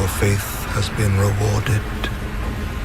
your faith has been rewarded.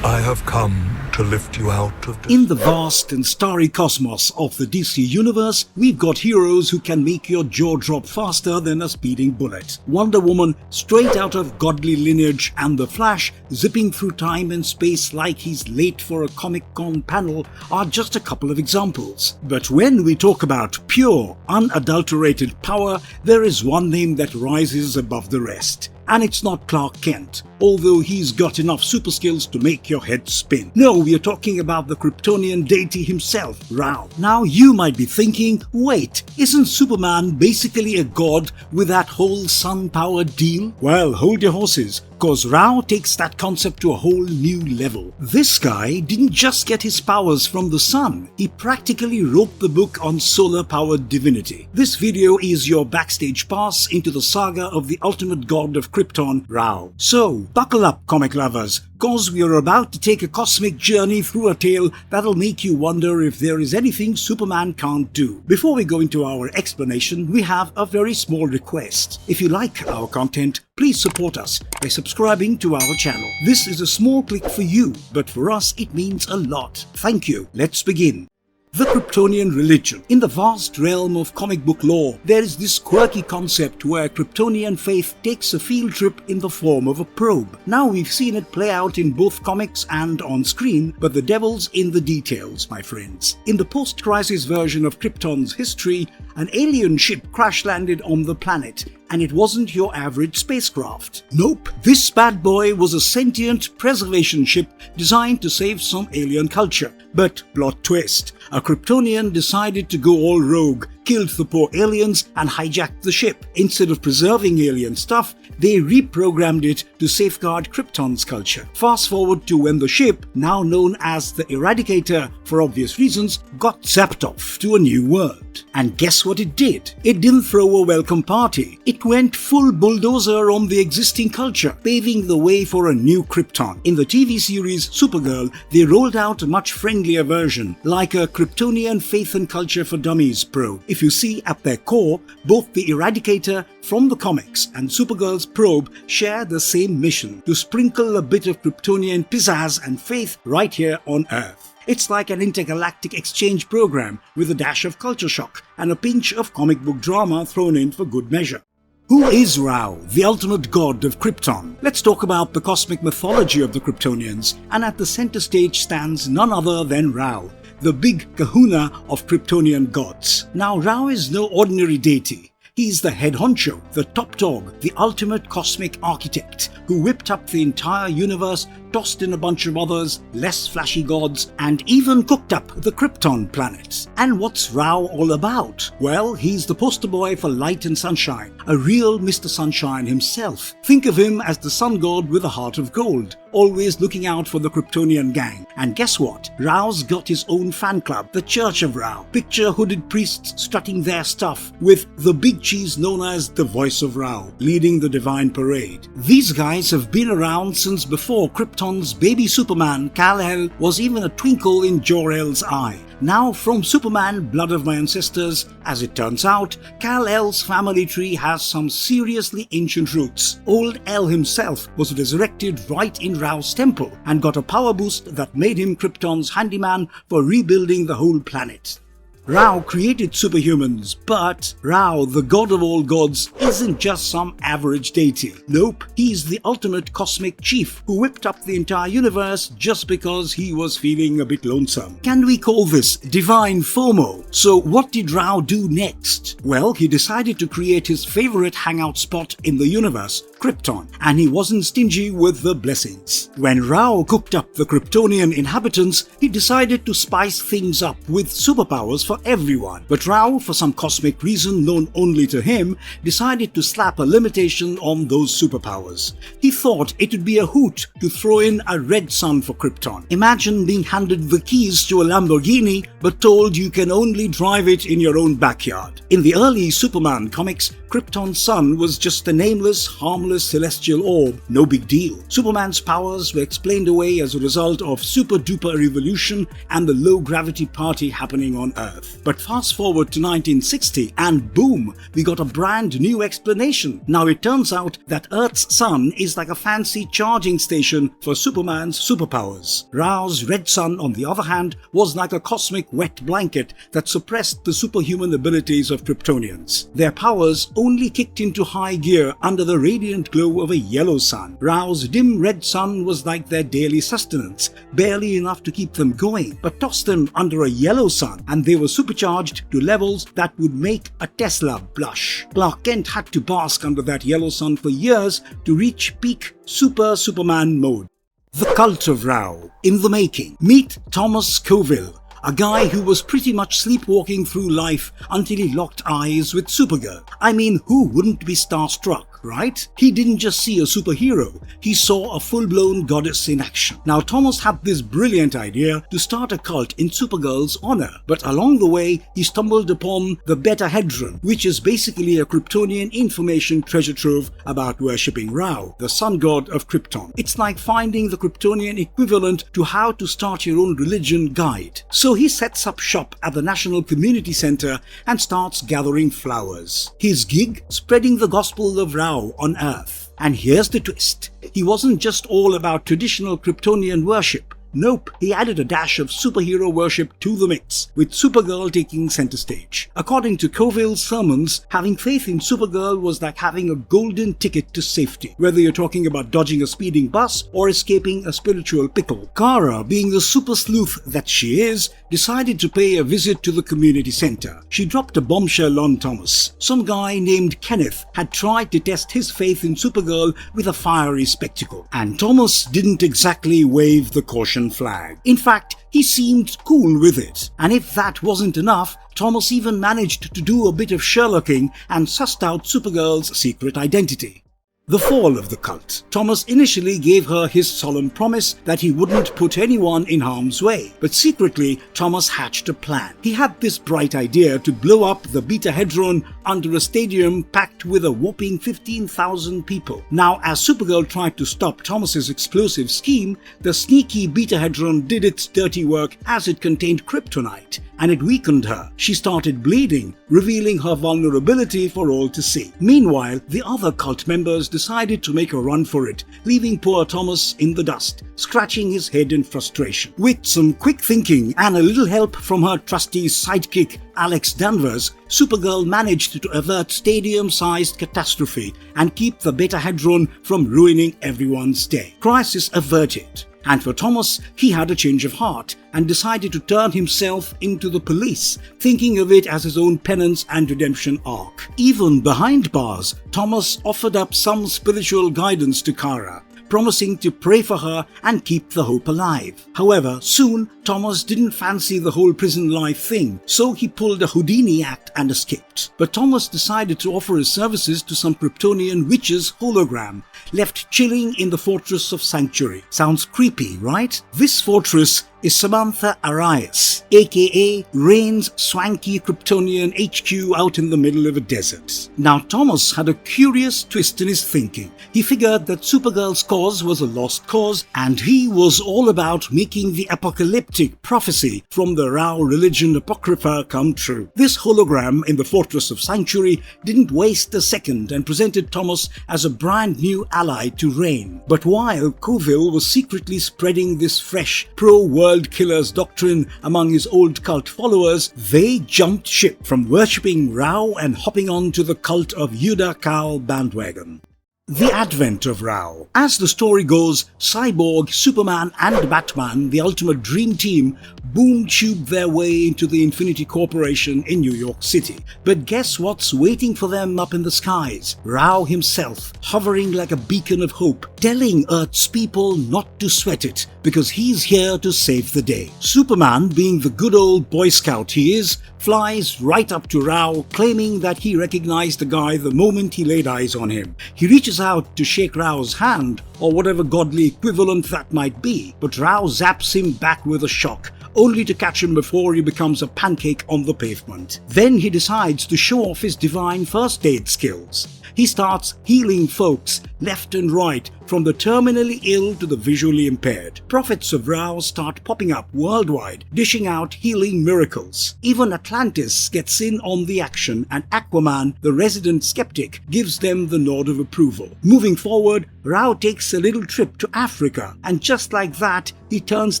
I have come to lift you out of In the vast and starry cosmos of the DC universe, we've got heroes who can make your jaw drop faster than a speeding bullet. Wonder Woman, straight out of godly lineage, and The Flash, zipping through time and space like he's late for a Comic-Con panel, are just a couple of examples. But when we talk about pure, unadulterated power, there is one name that rises above the rest. And it's not Clark Kent, although he's got enough super skills to make your head spin. No, we are talking about the Kryptonian deity himself, Rao. Now you might be thinking, wait, isn't Superman basically a god with that whole sun power deal? Well, hold your horses, cause Rao takes that concept to a whole new level. This guy didn't just get his powers from the sun, he practically wrote the book on solar-powered divinity. This video is your backstage pass into the saga of the ultimate god of Krypton, Rao. So, buckle up, comic lovers, cause we are about to take a cosmic journey through a tale that'll make you wonder if there is anything Superman can't do. Before we go into our explanation, we have a very small request. If you like our content, please support us by subscribing to our channel. This is a small click for you, but for us it means a lot. Thank you. Let's begin. The Kryptonian religion. In the vast realm of comic book lore, there is this quirky concept where Kryptonian Faith takes a field trip in the form of a probe. Now we've seen it play out in both comics and on screen, but the devil's in the details, my friends. In the post-crisis version of Krypton's history, an alien ship crash-landed on the planet, and it wasn't your average spacecraft. Nope, this bad boy was a sentient preservation ship designed to save some alien culture. But plot twist, a Kryptonian decided to go all rogue, killed the poor aliens and hijacked the ship. Instead of preserving alien stuff, they reprogrammed it to safeguard Krypton's culture. Fast forward to when the ship, now known as the Eradicator for obvious reasons, got zapped off to a new world. And guess what it did? It didn't throw a welcome party. It went full bulldozer on the existing culture, paving the way for a new Krypton. In the TV series Supergirl, they rolled out a much friendlier version, like a Kryptonian Faith and Culture for Dummies probe. If you see, at their core, both the Eradicator from the comics and Supergirl's probe share the same mission, to sprinkle a bit of Kryptonian pizzazz and faith right here on Earth. It's like an intergalactic exchange program with a dash of culture shock and a pinch of comic book drama thrown in for good measure. Who is Rao, the ultimate god of Krypton? Let's talk about the cosmic mythology of the Kryptonians, and at the center stage stands none other than Rao, the big kahuna of Kryptonian gods. Now, Rao is no ordinary deity. He's the head honcho, the top dog, the ultimate cosmic architect, who whipped up the entire universe, tossed in a bunch of others, less flashy gods, and even cooked up the Krypton planets. And what's Rao all about? Well, he's the poster boy for light and sunshine, a real Mr. Sunshine himself. Think of him as the sun god with a heart of gold, always looking out for the Kryptonian gang. And guess what? Rao's got his own fan club, the Church of Rao. Picture hooded priests strutting their stuff, with the big cheese known as the Voice of Rao leading the divine parade. These guys have been around since before Krypton's baby Superman, Kal-El, was even a twinkle in Jor-El's eye. Now, from Superman, blood of my ancestors, as it turns out, Kal-El's family tree has some seriously ancient roots. Old El himself was resurrected right in Rao's temple and got a power boost that made him Krypton's handyman for rebuilding the whole planet. Rao created superhumans, but Rao, the god of all gods, isn't just some average deity. Nope, he's the ultimate cosmic chief who whipped up the entire universe just because he was feeling a bit lonesome. Can we call this divine FOMO? So what did Rao do next? Well, he decided to create his favorite hangout spot in the universe, Krypton, and he wasn't stingy with the blessings. When Rao cooked up the Kryptonian inhabitants, he decided to spice things up with superpowers for everyone. But Rao, for some cosmic reason known only to him, decided to slap a limitation on those superpowers. He thought it would be a hoot to throw in a red sun for Krypton. Imagine being handed the keys to a Lamborghini but told you can only drive it in your own backyard. In the early Superman comics, Krypton's sun was just a nameless, harmless celestial orb, no big deal. Superman's powers were explained away as a result of super-duper evolution and the low-gravity party happening on Earth. But fast forward to 1960 and boom, we got a brand new explanation. Now it turns out that Earth's sun is like a fancy charging station for Superman's superpowers. Rao's red sun, on the other hand, was like a cosmic wet blanket that suppressed the superhuman abilities of Kryptonians. Their powers only kicked into high gear under the radiant glow of a yellow sun. Rao's dim red sun was like their daily sustenance, barely enough to keep them going, but toss them under a yellow sun and they were supercharged to levels that would make a Tesla blush. Clark Kent had to bask under that yellow sun for years to reach peak Superman mode. The Cult of Rao, in the making. Meet Thomas Scoville, a guy who was pretty much sleepwalking through life until he locked eyes with Supergirl. I mean, who wouldn't be starstruck, right? He didn't just see a superhero, he saw a full-blown goddess in action. Now Thomas had this brilliant idea to start a cult in Supergirl's honor, but along the way he stumbled upon the Beta-Hedron, which is basically a Kryptonian information treasure trove about worshipping Rao, the sun god of Krypton. It's like finding the Kryptonian equivalent to How to Start Your Own Religion guide. So he sets up shop at the National Community Center and starts gathering flowers. His gig? Spreading the gospel of Rao on Earth. And here's the twist. He wasn't just all about traditional Kryptonian worship. Nope, he added a dash of superhero worship to the mix, with Supergirl taking center stage. According to Scoville's sermons, having faith in Supergirl was like having a golden ticket to safety, whether you're talking about dodging a speeding bus or escaping a spiritual pickle. Kara, being the super sleuth that she is, decided to pay a visit to the community center. She dropped a bombshell on Thomas. Some guy named Kenneth had tried to test his faith in Supergirl with a fiery spectacle, and Thomas didn't exactly wave the caution flag. In fact, he seemed cool with it. And if that wasn't enough, Thomas even managed to do a bit of Sherlocking and sussed out Supergirl's secret identity. The fall of the cult. Thomas initially gave her his solemn promise that he wouldn't put anyone in harm's way, but secretly Thomas hatched a plan. He had this bright idea to blow up the Beta-Hedron under a stadium packed with a whopping 15,000 people. Now, as Supergirl tried to stop Thomas's explosive scheme, the sneaky Beta-Hedron did its dirty work as it contained kryptonite, and it weakened her. She started bleeding, revealing her vulnerability for all to see. Meanwhile, the other cult members decided to make a run for it, leaving poor Thomas in the dust, scratching his head in frustration. With some quick thinking and a little help from her trusty sidekick Alex Danvers, Supergirl managed to avert stadium-sized catastrophe and keep the Beta-Hedron from ruining everyone's day. Crisis averted. And for Thomas, he had a change of heart and decided to turn himself into the police, thinking of it as his own penance and redemption arc. Even behind bars, Thomas offered up some spiritual guidance to Kara, promising to pray for her and keep the hope alive. However, soon Thomas didn't fancy the whole prison life thing, so he pulled a Houdini act and escaped. But Thomas decided to offer his services to some Kryptonian witch's hologram, left chilling in the fortress of Sanctuary. Sounds creepy, right? This fortress is Samantha Arias, aka Rain's swanky Kryptonian HQ out in the middle of a desert. Now Thomas had a curious twist in his thinking. He figured that Supergirl's cause was a lost cause, and he was all about making the apocalyptic prophecy from the Rao religion apocrypha come true. This hologram in the fortress of Sanctuary didn't waste a second and presented Thomas as a brand new ally to Rain. But while Scoville was secretly spreading this fresh pro-world killer's doctrine among his old cult followers, they jumped ship from worshipping Rao and hopping on to the Cult of Yuda Kal bandwagon. The Advent of Rao. As the story goes, Cyborg, Superman and Batman, the ultimate dream team, boom-tubed their way into the Infinity Corporation in New York City. But guess what's waiting for them up in the skies? Rao himself, hovering like a beacon of hope, telling Earth's people not to sweat it, because he's here to save the day. Superman, being the good old Boy Scout he is, flies right up to Rao, claiming that he recognized the guy the moment he laid eyes on him. He reaches out to shake Rao's hand, or whatever godly equivalent that might be, but Rao zaps him back with a shock, only to catch him before he becomes a pancake on the pavement. Then he decides to show off his divine first aid skills. He starts healing folks left and right, from the terminally ill to the visually impaired. Prophets of Rao start popping up worldwide, dishing out healing miracles. Even Atlantis gets in on the action, and Aquaman, the resident skeptic, gives them the nod of approval. Moving forward, Rao takes a little trip to Africa, and just like that, he turns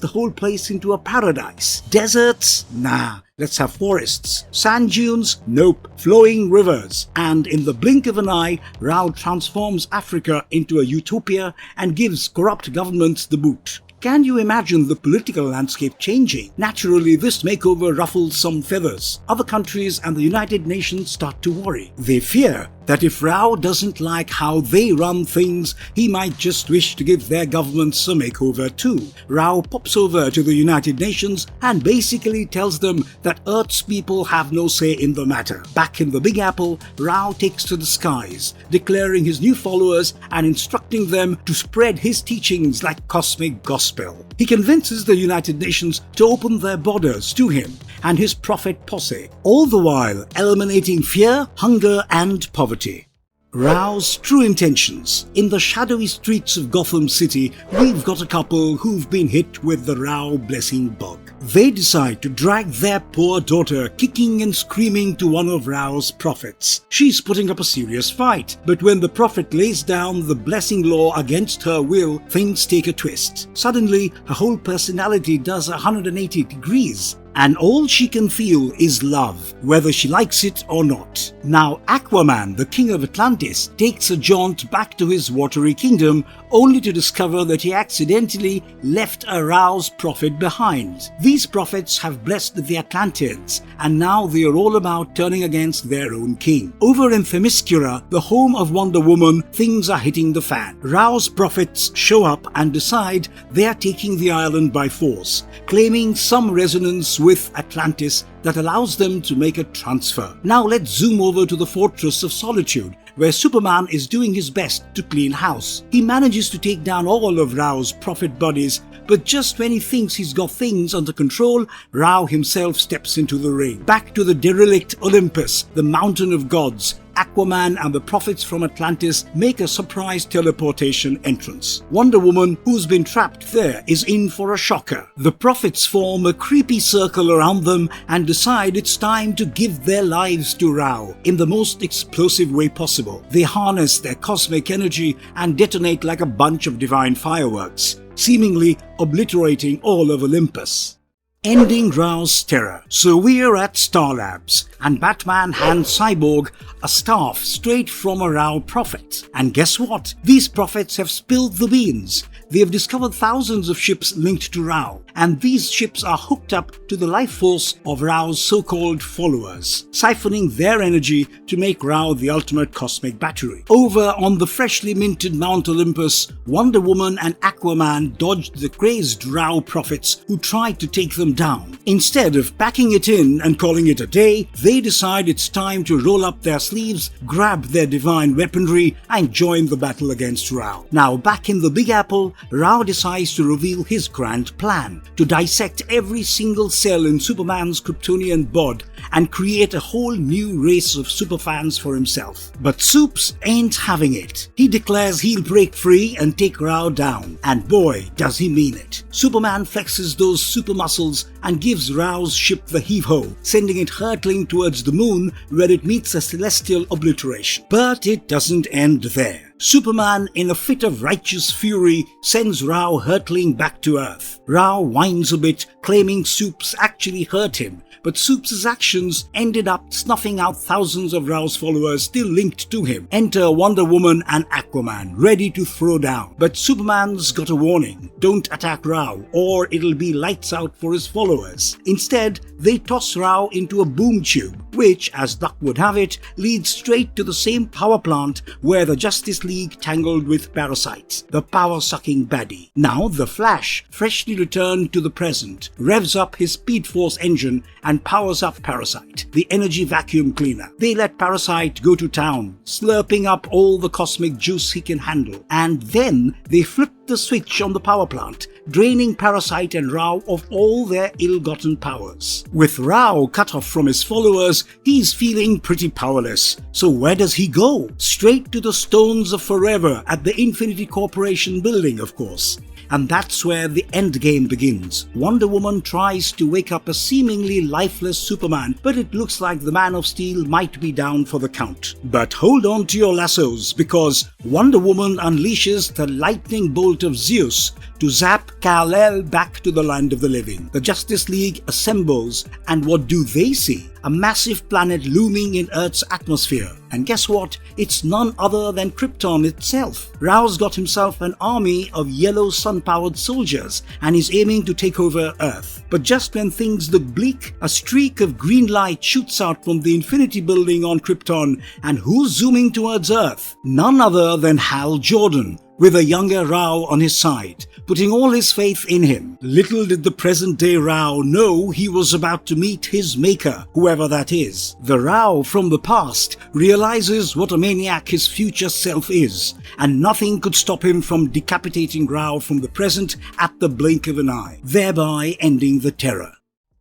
the whole place into a paradise. Deserts? Nah. Let's have forests. Sand dunes? Nope. Flowing rivers. And in the blink of an eye, Rao transforms Africa into a utopia and gives corrupt governments the boot. Can you imagine the political landscape changing? Naturally, this makeover ruffles some feathers. Other countries and the United Nations start to worry. They fear that if Rao doesn't like how they run things, he might just wish to give their governments a makeover too. Rao pops over to the United Nations and basically tells them that Earth's people have no say in the matter. Back in the Big Apple, Rao takes to the skies, declaring his new followers and instructing them to spread his teachings like cosmic gospel. He convinces the United Nations to open their borders to him and his prophet posse, all the while eliminating fear, hunger and poverty. Rao's true intentions. In the shadowy streets of Gotham City, we've got a couple who've been hit with the Rao blessing bug. They decide to drag their poor daughter kicking and screaming to one of Rao's prophets. She's putting up a serious fight, but when the prophet lays down the blessing law against her will, things take a twist. Suddenly, her whole personality does 180 degrees. And all she can feel is love, whether she likes it or not. Now Aquaman, the king of Atlantis, takes a jaunt back to his watery kingdom, only to discover that he accidentally left a Rao's prophet behind. These prophets have blessed the Atlanteans, and now they are all about turning against their own king. Over in Themyscira, the home of Wonder Woman, things are hitting the fan. Rao's prophets show up and decide they are taking the island by force, claiming some resonance with Atlantis that allows them to make a transfer. Now let's zoom over to the Fortress of Solitude, where Superman is doing his best to clean house. He manages to take down all of Rao's prophet buddies, but just when he thinks he's got things under control, Rao himself steps into the ring. Back to the derelict Olympus, the mountain of gods, Aquaman and the prophets from Atlantis make a surprise teleportation entrance. Wonder Woman, who's been trapped there, is in for a shocker. The prophets form a creepy circle around them and decide it's time to give their lives to Rao in the most explosive way possible. They harness their cosmic energy and detonate like a bunch of divine fireworks, seemingly obliterating all of Olympus, ending Rao's terror. So we're at Star Labs, and Batman hands Cyborg a staff straight from a Rao prophet. And guess what? These prophets have spilled the beans. They have discovered thousands of ships linked to Rao, and these ships are hooked up to the life force of Rao's so-called followers, siphoning their energy to make Rao the ultimate cosmic battery. Over on the freshly minted Mount Olympus, Wonder Woman and Aquaman dodged the crazed Rao prophets who tried to take them down. Instead of packing it in and calling it a day, they decide it's time to roll up their sleeves, grab their divine weaponry, and join the battle against Rao. Now back in the Big Apple, Rao decides to reveal his grand plan, to dissect every single cell in Superman's Kryptonian bod and create a whole new race of superfans for himself. But Supes ain't having it. He declares he'll break free and take Rao down, and boy does he mean it. Superman flexes those super muscles and gives Rao's ship the heave-ho, sending it hurtling towards the moon where it meets a celestial obliteration. But it doesn't end there. Superman, in a fit of righteous fury, sends Rao hurtling back to Earth. Rao whines a bit, claiming Supes actually hurt him, but Supes' actions ended up snuffing out thousands of Rao's followers still linked to him. Enter Wonder Woman and Aquaman, ready to throw down. But Superman's got a warning: don't attack Rao, or it'll be lights out for his followers. Instead, they toss Rao into a boom tube, which, as luck would have it, leads straight to the same power plant where the Justice League tangled with Parasite, the power-sucking baddie. Now the Flash, freshly returned to the present, revs up his Speed Force engine and powers up Parasite, the energy vacuum cleaner. They let Parasite go to town, slurping up all the cosmic juice he can handle, and then they flip the switch on the power plant, draining Parasite and Rao of all their ill-gotten powers. With Rao cut off from his followers, he's feeling pretty powerless. So where does he go? Straight to the Stones of Forever at the Infinity Corporation building, of course. And that's where the endgame begins. Wonder Woman tries to wake up a seemingly lifeless Superman, but it looks like the Man of Steel might be down for the count. But hold on to your lassos, because Wonder Woman unleashes the lightning bolt of Zeus to zap Kal-El back to the land of the living. The Justice League assembles, and what do they see? A massive planet looming in Earth's atmosphere. And guess what? It's none other than Krypton itself. Rao's got himself an army of yellow sun-powered soldiers and is aiming to take over Earth. But just when things look bleak, a streak of green light shoots out from the Infinity Building on Krypton, and who's zooming towards Earth? None other than Hal Jordan, with a younger Rao on his side, putting all his faith in him. Little did the present-day Rao know he was about to meet his maker, whoever that is. The Rao from the past realizes what a maniac his future self is, and nothing could stop him from decapitating Rao from the present at the blink of an eye, thereby ending the terror.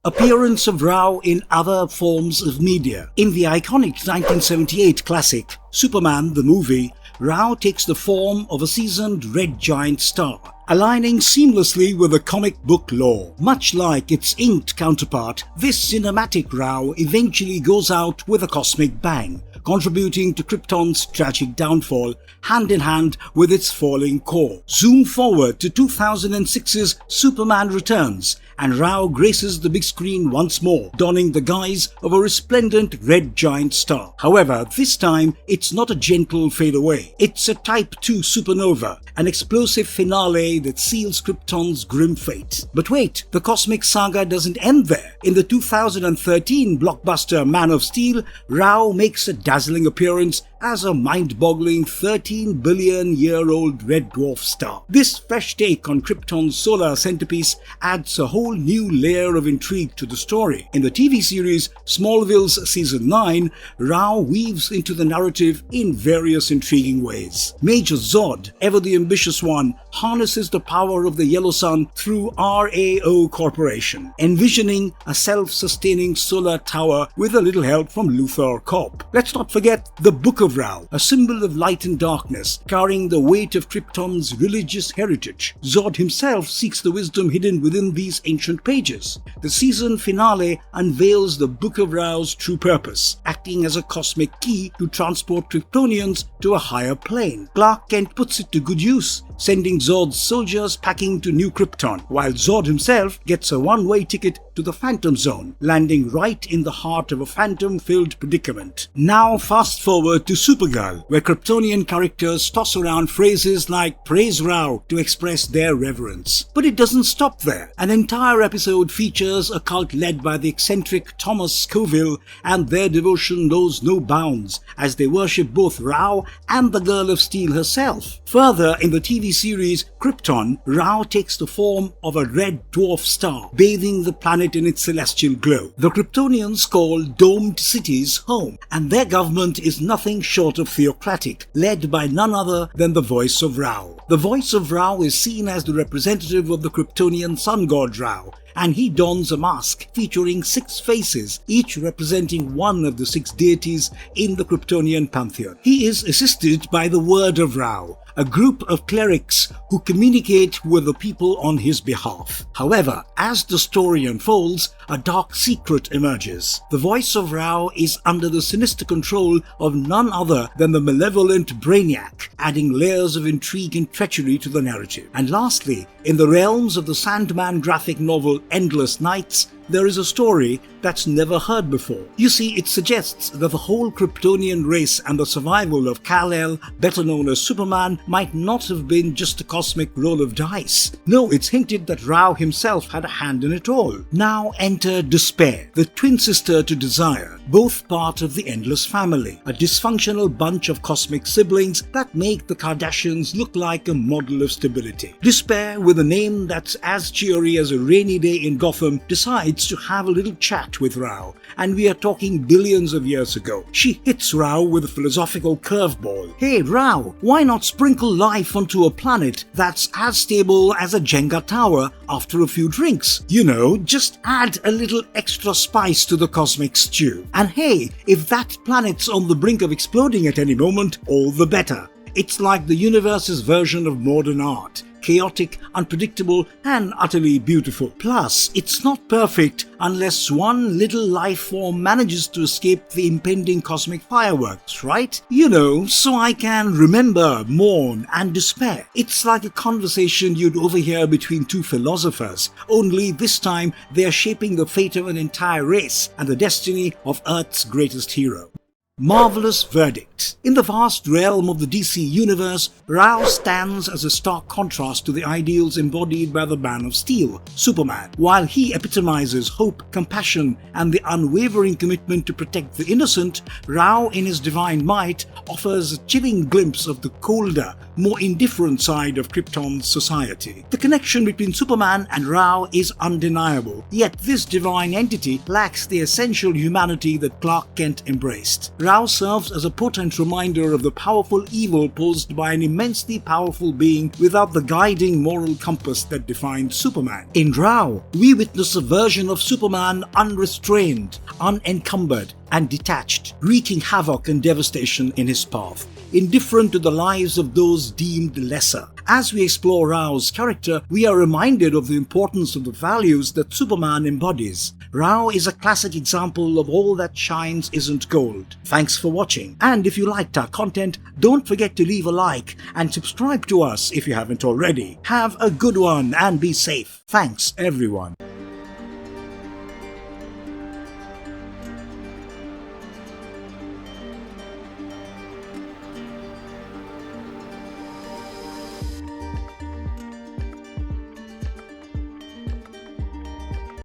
Appearance of Rao in other forms of media. In the iconic 1978 classic, Superman the Movie, Rao takes the form of a seasoned red giant star, aligning seamlessly with the comic book lore. Much like its inked counterpart, this cinematic Rao eventually goes out with a cosmic bang, contributing to Krypton's tragic downfall, hand in hand with its falling core. Zoom forward to 2006's Superman Returns, and Rao graces the big screen once more, donning the guise of a resplendent red giant star. However, this time it's not a gentle fade away. It's a Type 2 supernova, an explosive finale that seals Krypton's grim fate. But wait, the cosmic saga doesn't end there. In the 2013 blockbuster Man of Steel, Rao makes a dazzling appearance as a mind-boggling 13 billion-year-old red dwarf star. This fresh take on Krypton's solar centerpiece adds a whole new layer of intrigue to the story. In the TV series Smallville's Season 9, Rao weaves into the narrative in various intriguing ways. Major Zod, ever the ambitious one, harnesses the power of the Yellow Sun through RAO Corporation, envisioning a self-sustaining solar tower with a little help from Luthor Corp. Let's not forget the Book of Rao, a symbol of light and darkness, carrying the weight of Krypton's religious heritage. Zod himself seeks the wisdom hidden within these ancient pages. The season finale unveils the Book of Rao's true purpose, acting as a cosmic key to transport Kryptonians to a higher plane. Clark Kent puts it to good use, sending Zod's soldiers packing to New Krypton, while Zod himself gets a one-way ticket to the Phantom Zone, landing right in the heart of a phantom-filled predicament. Now fast forward to Supergirl, where Kryptonian characters toss around phrases like "Praise Rao" to express their reverence. But it doesn't stop there. An entire episode features a cult led by the eccentric Thomas Scoville, and their devotion knows no bounds as they worship both Rao and the Girl of Steel herself. Further, in the TV series Krypton, Rao takes the form of a red dwarf star, bathing the planet in its celestial glow. The Kryptonians call domed cities home, and their government is nothing short of theocratic, led by none other than the Voice of Rao. The Voice of Rao is seen as the representative of the Kryptonian sun god Rao, and he dons a mask featuring 6 faces, each representing one of the 6 deities in the Kryptonian pantheon. He is assisted by the Word of Rao, a group of clerics who communicate with the people on his behalf. However, as the story unfolds, a dark secret emerges. The Voice of Rao is under the sinister control of none other than the malevolent Brainiac, adding layers of intrigue and treachery to the narrative. And lastly, in the realms of the Sandman graphic novel Endless Nights, there is a story that's never heard before. You see, it suggests that the whole Kryptonian race and the survival of Kal-El, better known as Superman, might not have been just a cosmic roll of dice. No, it's hinted that Rao himself had a hand in it all. Now enter Despair, the twin sister to Desire. both part of the Endless family, a dysfunctional bunch of cosmic siblings that make the Kardashians look like a model of stability. Despair, with a name that's as cheery as a rainy day in Gotham, decides to have a little chat with Rao, and we are talking billions of years ago. She hits Rao with a philosophical curveball. Hey Rao, why not sprinkle life onto a planet that's as stable as a Jenga tower after a few drinks? You know, just add a little extra spice to the cosmic stew. And hey, if that planet's on the brink of exploding at any moment, all the better. It's like the universe's version of modern art. Chaotic, unpredictable, and utterly beautiful. Plus, it's not perfect unless one little life form manages to escape the impending cosmic fireworks, right? You know, so I can remember, mourn, and despair. It's like a conversation you'd overhear between two philosophers, only this time they're shaping the fate of an entire race and the destiny of Earth's greatest hero. Marvelous verdict. In the vast realm of the DC universe, Rao stands as a stark contrast to the ideals embodied by the Man of Steel, Superman. While he epitomizes hope, compassion, and the unwavering commitment to protect the innocent, Rao in his divine might offers a chilling glimpse of the colder, more indifferent side of Krypton's society. The connection between Superman and Rao is undeniable, yet this divine entity lacks the essential humanity that Clark Kent embraced. Rao serves as a potent reminder of the powerful evil posed by an immensely powerful being without the guiding moral compass that defined Superman. In Rao, we witness a version of Superman unrestrained, unencumbered, and detached, wreaking havoc and devastation in his path, indifferent to the lives of those deemed lesser. As we explore Rao's character, we are reminded of the importance of the values that Superman embodies. Rao is a classic example of all that shines isn't gold. Thanks for watching, and if you liked our content, don't forget to leave a like and subscribe to us if you haven't already. Have a good one and be safe. Thanks everyone.